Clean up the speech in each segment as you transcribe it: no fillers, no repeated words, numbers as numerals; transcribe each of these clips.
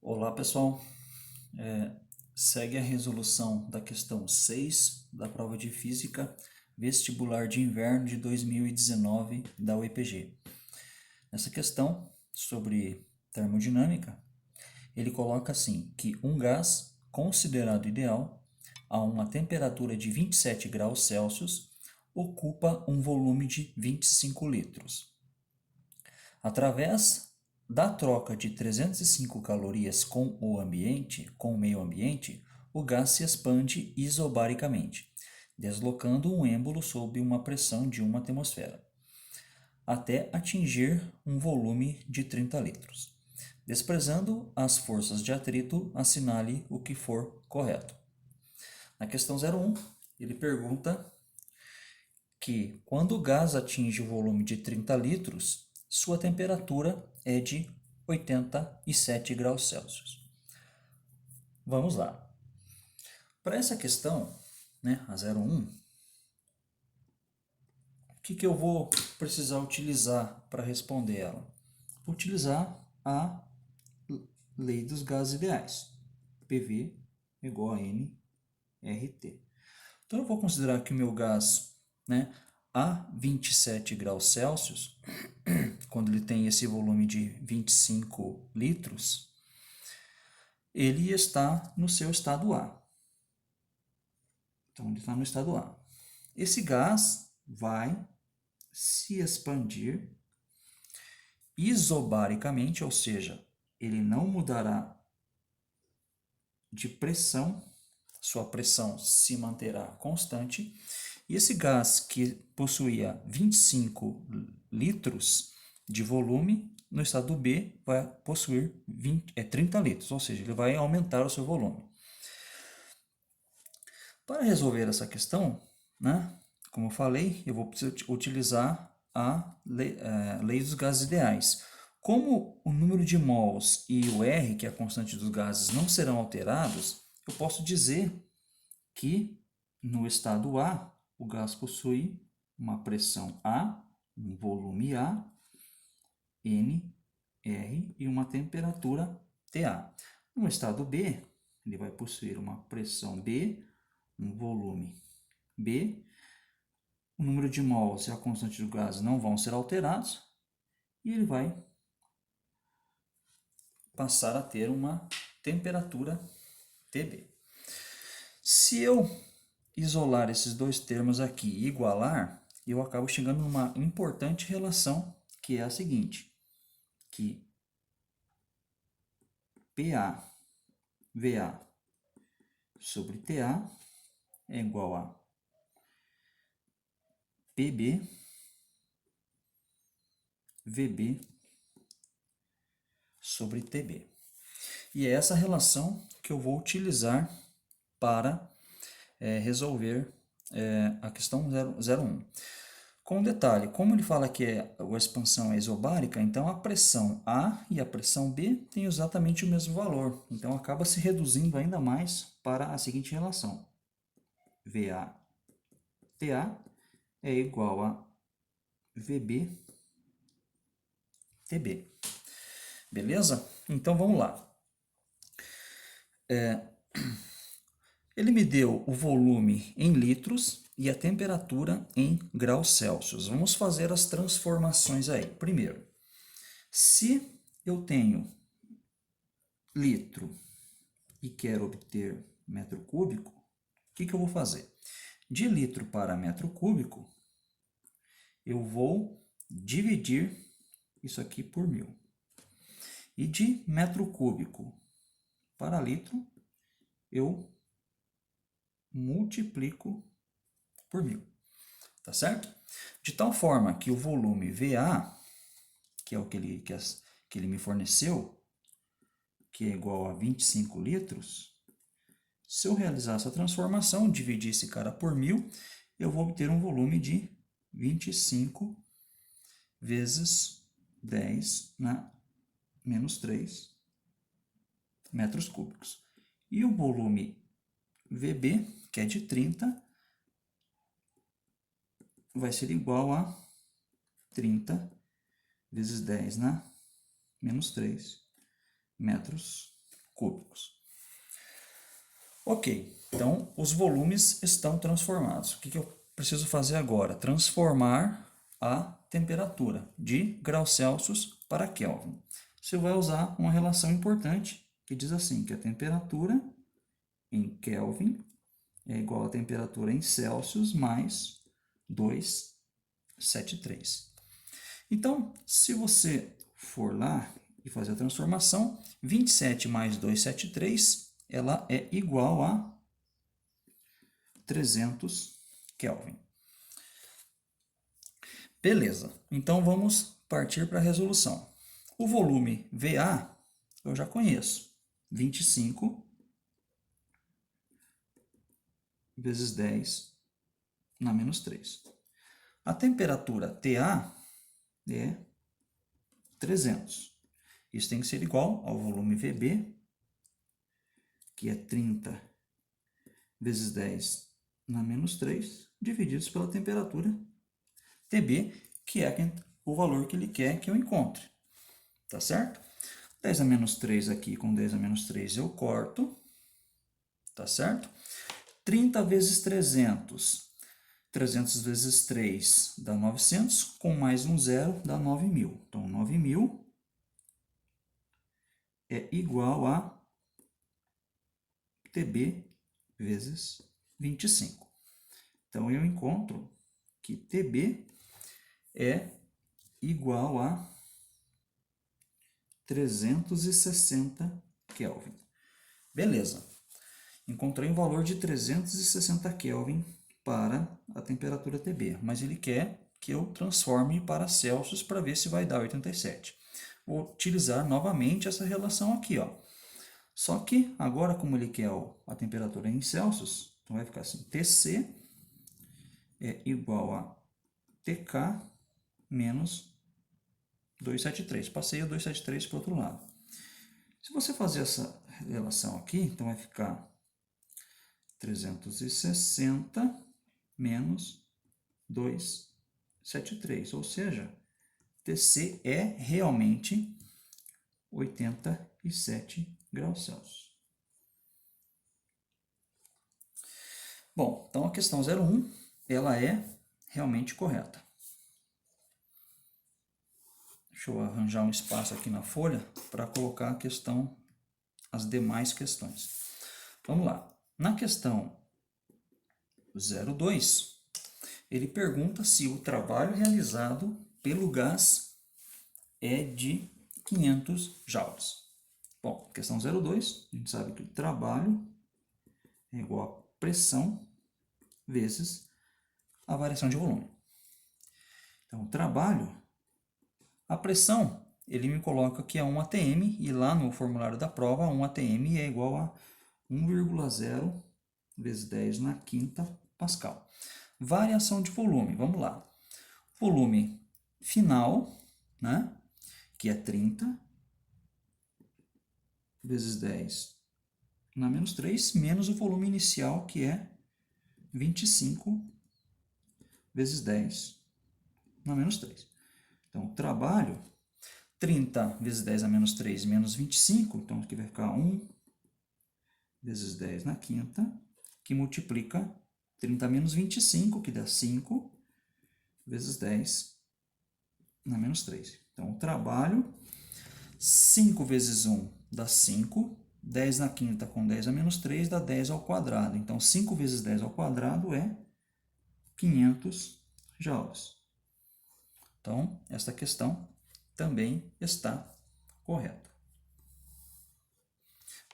Olá pessoal, segue a resolução da questão 6 da prova de Física Vestibular de Inverno de 2019 da UEPG. Nessa questão sobre termodinâmica, ele coloca assim, que um gás considerado ideal a uma temperatura de 27 graus Celsius ocupa um volume de 25 litros. Através da troca de 305 calorias com o meio ambiente, o gás se expande isobaricamente, deslocando um êmbolo sob uma pressão de 1 atmosfera, até atingir um volume de 30 litros. Desprezando as forças de atrito, assinale o que for correto. Na questão 01, ele pergunta que quando o gás atinge o volume de 30 litros, sua temperatura é de 87 graus Celsius. Vamos lá. Para essa questão, a 01, o que eu vou precisar utilizar para responder ela? Vou utilizar a lei dos gases ideais. PV igual a nRT. Então eu vou considerar que o meu gás, a 27 graus Celsius, quando ele tem esse volume de 25 litros, ele está no seu estado A. Então, ele está no estado A. Esse gás vai se expandir isobaricamente, ou seja, ele não mudará de pressão, sua pressão se manterá constante, e esse gás que possuía 25 litros de volume, no estado B vai possuir 30 litros, ou seja, ele vai aumentar o seu volume. Para resolver essa questão, como eu falei, eu vou precisar utilizar a lei dos gases ideais. Como o número de mols e o R, que é a constante dos gases, não serão alterados, eu posso dizer que no estado A, o gás possui uma pressão A, um volume A, N, R e uma temperatura TA. No estado B, ele vai possuir uma pressão B, um volume B, o número de mols e a constante do gás não vão ser alterados e ele vai passar a ter uma temperatura TB. Se eu isolar esses dois termos aqui e igualar, eu acabo chegando numa importante relação, que é a seguinte, que PA, VA sobre TA é igual a PB, VB sobre TB. E é essa relação que eu vou utilizar para resolver a questão 01. Com um detalhe, como ele fala que a expansão é isobárica, então a pressão A e a pressão B têm exatamente o mesmo valor. Então acaba se reduzindo ainda mais para a seguinte relação. VA-TA é igual a VB-TB. Beleza? Então vamos lá. Ele me deu o volume em litros e a temperatura em graus Celsius. Vamos fazer as transformações aí. Primeiro, se eu tenho litro e quero obter metro cúbico, o que eu vou fazer? De litro para metro cúbico, eu vou dividir isso aqui por 1000. E de metro cúbico para litro, eu multiplico por 1000. Tá certo? De tal forma que o volume VA, que é o que ele me forneceu, que é igual a 25 litros, se eu realizar essa transformação, dividir esse cara por 1000, eu vou obter um volume de 25 vezes 10 na menos 3 metros cúbicos. E o volume VB, que é de 30, vai ser igual a 30 vezes 10 na menos 3 metros cúbicos. Ok, então os volumes estão transformados. O que eu preciso fazer agora? Transformar a temperatura de graus Celsius para Kelvin. Você vai usar uma relação importante que diz assim, que a temperatura em Kelvin é igual à temperatura em Celsius mais 273. Então, se você for lá e fazer a transformação, 27 mais 273, ela é igual a 300 Kelvin. Beleza, então vamos partir para a resolução. O volume VA eu já conheço, 25 vezes 10 na menos 3. A temperatura TA é 300. Isso tem que ser igual ao volume VB, que é 30 vezes 10 na menos 3, divididos pela temperatura TB, que é o valor que ele quer que eu encontre. Tá certo? 10 a menos 3 aqui com 10 a menos 3 eu corto. Tá certo? 30 vezes 300. 300 vezes 3 dá 900, com mais um zero dá 9.000. Então, 9.000 é igual a TB vezes 25. Então, eu encontro que TB é igual a 360 Kelvin. Beleza. Encontrei um valor de 360 Kelvin para a temperatura TB, mas ele quer que eu transforme para Celsius para ver se vai dar 87. Vou utilizar novamente essa relação aqui, ó. Só que agora, como ele quer a temperatura em Celsius, então vai ficar assim, TC é igual a TK menos 273. Passei o 273 para o outro lado. Se você fazer essa relação aqui, então vai ficar 360 menos 273, ou seja, TC é realmente 87 graus Celsius. Bom, então a questão 01, ela é realmente correta. Deixa eu arranjar um espaço aqui na folha para colocar a questão, as demais questões. Vamos lá. Na questão 02, ele pergunta se o trabalho realizado pelo gás é de 500 joules. Bom, questão 02, a gente sabe que o trabalho é igual a pressão vezes a variação de volume. Então, o trabalho, a pressão, ele me coloca que é 1 atm, e lá no formulário da prova, 1 atm é igual a 1,0 vezes 10 na quinta Pascal. Variação de volume, vamos lá. Volume final, né, que é 30 vezes 10 na menos 3, menos o volume inicial, que é 25 vezes 10 na menos 3. Então, o trabalho, 30 vezes 10 a menos 3, menos 25, então aqui vai ficar 1 vezes 10 na quinta, que multiplica 30 menos 25, que dá 5, vezes 10 na menos 3. Então, o trabalho, 5 vezes 1 dá 5, 10 na quinta com 10 a menos 3 dá 10 ao quadrado. Então, 5 vezes 10 ao quadrado é 500 joules. Então, esta questão também está correta.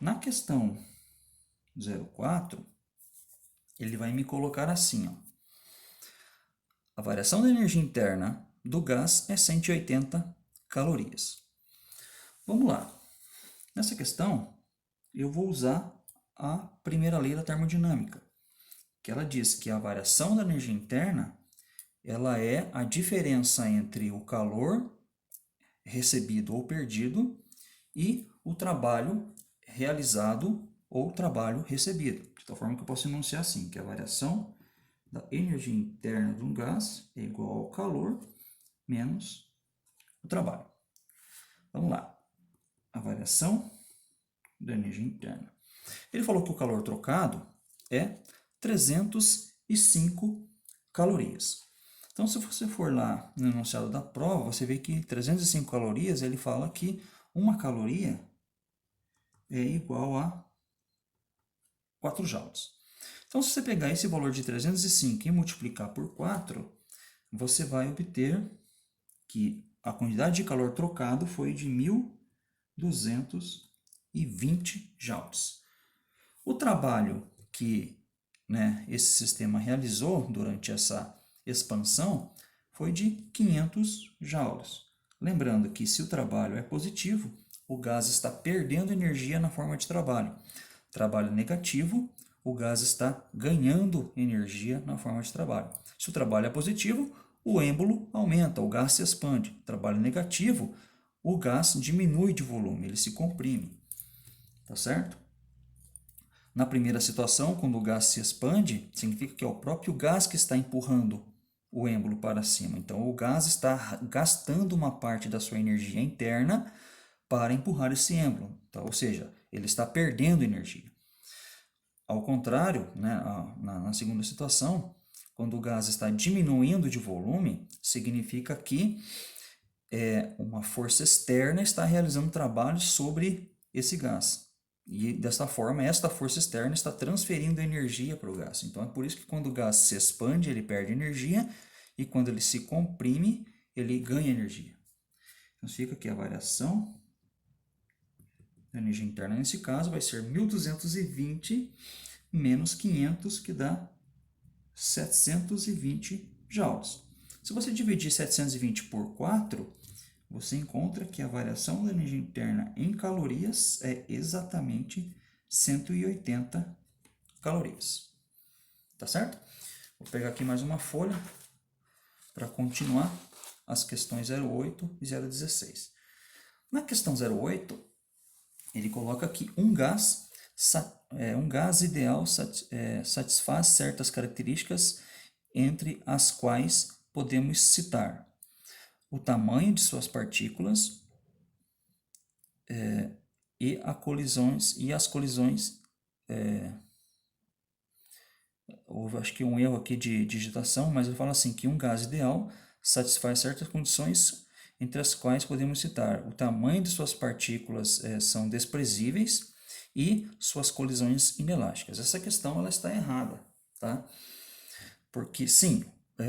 Na questão 04, ele vai me colocar assim, ó. A variação da energia interna do gás é 180 calorias. Vamos lá. Nessa questão, eu vou usar a primeira lei da termodinâmica, que ela diz que a variação da energia interna ela é a diferença entre o calor recebido ou perdido e o trabalho realizado ou trabalho recebido. De tal forma que eu posso enunciar assim, que a variação da energia interna de um gás é igual ao calor menos o trabalho. Vamos lá. A variação da energia interna. Ele falou que o calor trocado é 305 calorias. Então, se você for lá no enunciado da prova, você vê que 305 calorias, ele fala que uma caloria é igual a 4 joules. Então, se você pegar esse valor de 305 e multiplicar por 4, você vai obter que a quantidade de calor trocado foi de 1.220 joules. O trabalho que esse sistema realizou durante essa expansão foi de 500 joules. Lembrando que se o trabalho é positivo, o gás está perdendo energia na forma de trabalho. Trabalho negativo, o gás está ganhando energia na forma de trabalho. Se o trabalho é positivo, o êmbolo aumenta, o gás se expande. Trabalho negativo, o gás diminui de volume, ele se comprime. Tá certo? Na primeira situação, quando o gás se expande, significa que é o próprio gás que está empurrando o êmbolo para cima. Então, o gás está gastando uma parte da sua energia interna para empurrar esse êmbolo. Então, ou seja, ele está perdendo energia. Ao contrário, na segunda situação, quando o gás está diminuindo de volume, significa que uma força externa está realizando trabalho sobre esse gás. E desta forma, esta força externa está transferindo energia para o gás. Então, é por isso que quando o gás se expande, ele perde energia, e quando ele se comprime, ele ganha energia. Então, fica aqui a variação da energia interna. Nesse caso, vai ser 1.220 menos 500, que dá 720 joules. Se você dividir 720 por 4, você encontra que a variação da energia interna em calorias é exatamente 180 calorias. Tá certo? Vou pegar aqui mais uma folha para continuar as questões 08 e 016. Na questão 08, ele coloca que um gás ideal satisfaz certas características, entre as quais podemos citar o tamanho de suas partículas e as colisões. Houve, acho que um erro aqui de digitação, mas eu falo assim, que um gás ideal satisfaz certas condições, entre as quais podemos citar o tamanho de suas partículas são desprezíveis e suas colisões inelásticas. Essa questão ela está errada, tá? Porque, sim,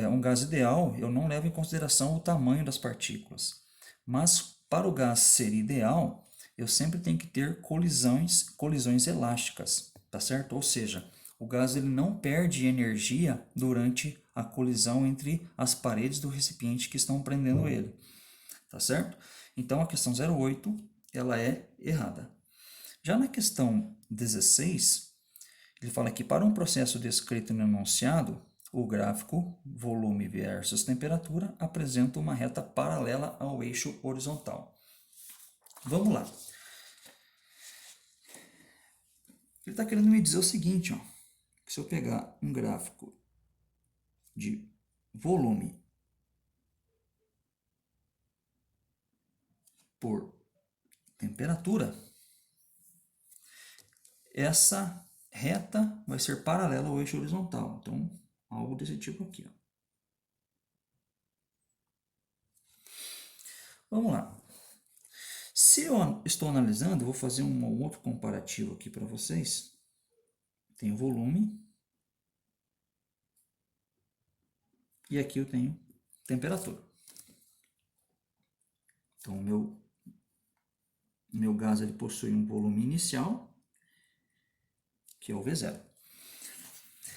um gás ideal, eu não levo em consideração o tamanho das partículas. Mas, para o gás ser ideal, eu sempre tenho que ter colisões elásticas, tá certo? Ou seja, o gás ele não perde energia durante a colisão entre as paredes do recipiente que estão prendendo ele, tá certo? Então, a questão 08, ela é errada. Já na questão 16, ele fala que para um processo descrito no enunciado, o gráfico volume versus temperatura apresenta uma reta paralela ao eixo horizontal. Vamos lá. Ele está querendo me dizer o seguinte, que se eu pegar um gráfico de volume por temperatura, essa reta vai ser paralela ao eixo horizontal. Então, algo desse tipo aqui. Vamos lá. Se eu estou analisando, eu vou fazer um outro comparativo aqui para vocês. Tenho volume. E aqui eu tenho temperatura. Então, o meu gás ele possui um volume inicial, que é o V0.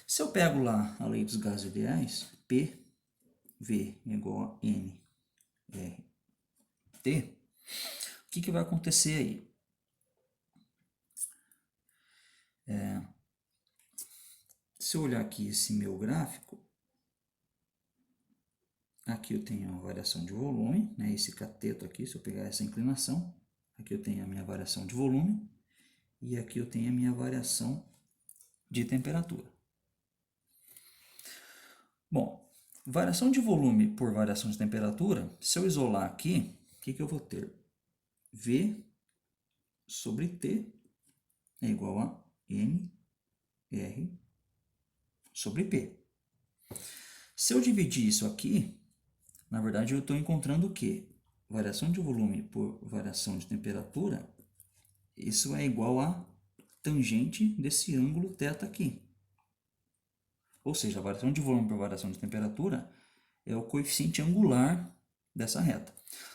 Se eu pego lá a lei dos gases ideais, P, V igual a N, R, T, o que vai acontecer aí? Se eu olhar aqui esse meu gráfico, aqui eu tenho a variação de volume, esse cateto aqui, se eu pegar essa inclinação, aqui eu tenho a minha variação de volume, e aqui eu tenho a minha variação de temperatura. Bom, variação de volume por variação de temperatura, se eu isolar aqui, o que eu vou ter? V sobre T é igual a NR sobre P. Se eu dividir isso aqui, na verdade eu estou encontrando o quê? Variação de volume por variação de temperatura, isso é igual a tangente desse ângulo θ aqui. Ou seja, a variação de volume por variação de temperatura é o coeficiente angular dessa reta.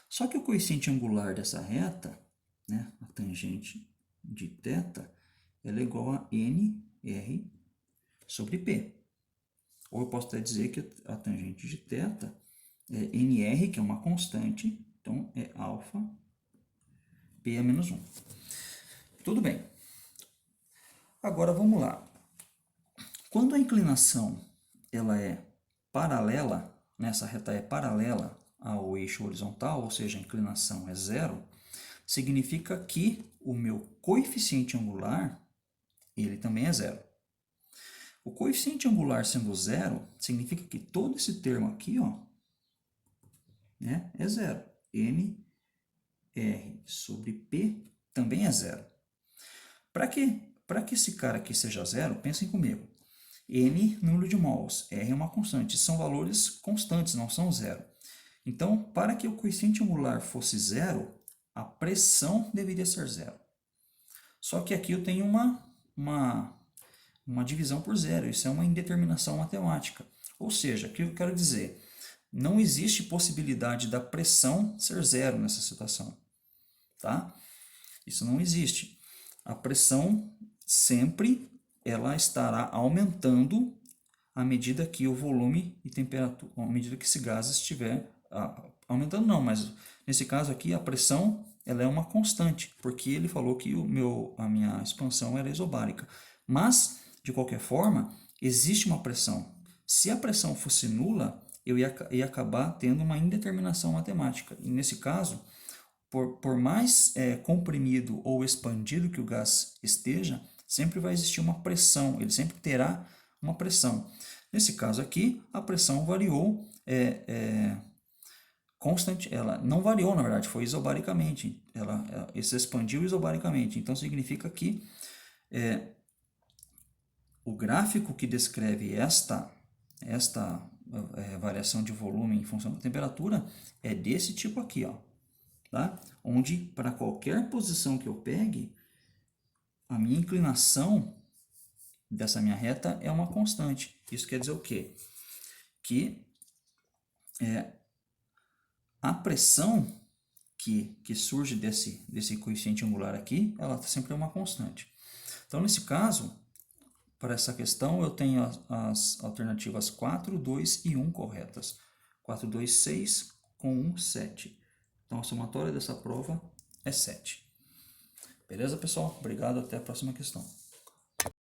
Só que o coeficiente angular dessa reta, né, a tangente de θ, ela é igual a NR sobre P. Ou eu posso até dizer que a tangente de θ é NR, que é uma constante, então é alfa P a menos 1. Tudo bem. Agora vamos lá. Quando a inclinação ela é paralela, essa reta é paralela ao eixo horizontal, ou seja, a inclinação é zero, significa que o meu coeficiente angular, ele também é zero. O coeficiente angular sendo zero, significa que todo esse termo aqui, ó, né, é zero. NR sobre P também é zero. Para que esse cara aqui seja zero, pensem comigo. N, número de mols, R é uma constante, são valores constantes, não são zero. Então, para que o coeficiente angular fosse zero, a pressão deveria ser zero. Só que aqui eu tenho uma divisão por zero, isso é uma indeterminação matemática. Ou seja, o que eu quero dizer? Não existe possibilidade da pressão ser zero nessa situação. Tá? Isso não existe. A pressão sempre ela estará aumentando à medida que o volume e temperatura, à medida que esse gás estiver aumentando não, mas nesse caso aqui a pressão ela é uma constante, porque ele falou que a minha expansão era isobárica. Mas, de qualquer forma, existe uma pressão. Se a pressão fosse nula, eu ia acabar tendo uma indeterminação matemática. E nesse caso, por mais comprimido ou expandido que o gás esteja, sempre vai existir uma pressão, ele sempre terá uma pressão. Nesse caso aqui, a pressão variou constante, ela não variou, na verdade, foi isobaricamente, ela se expandiu isobaricamente, então significa que o gráfico que descreve esta variação de volume em função da temperatura é desse tipo aqui, ó, tá? Onde para qualquer posição que eu pegue, a minha inclinação dessa minha reta é uma constante. Isso quer dizer o quê? Que a pressão que surge desse coeficiente angular aqui, ela sempre é uma constante. Então, nesse caso, para essa questão, eu tenho as alternativas 4, 2 e 1 corretas. 4, 2, 6, com 1, 7. Então, a somatória dessa prova é 7. Beleza, pessoal? Obrigado, até a próxima questão.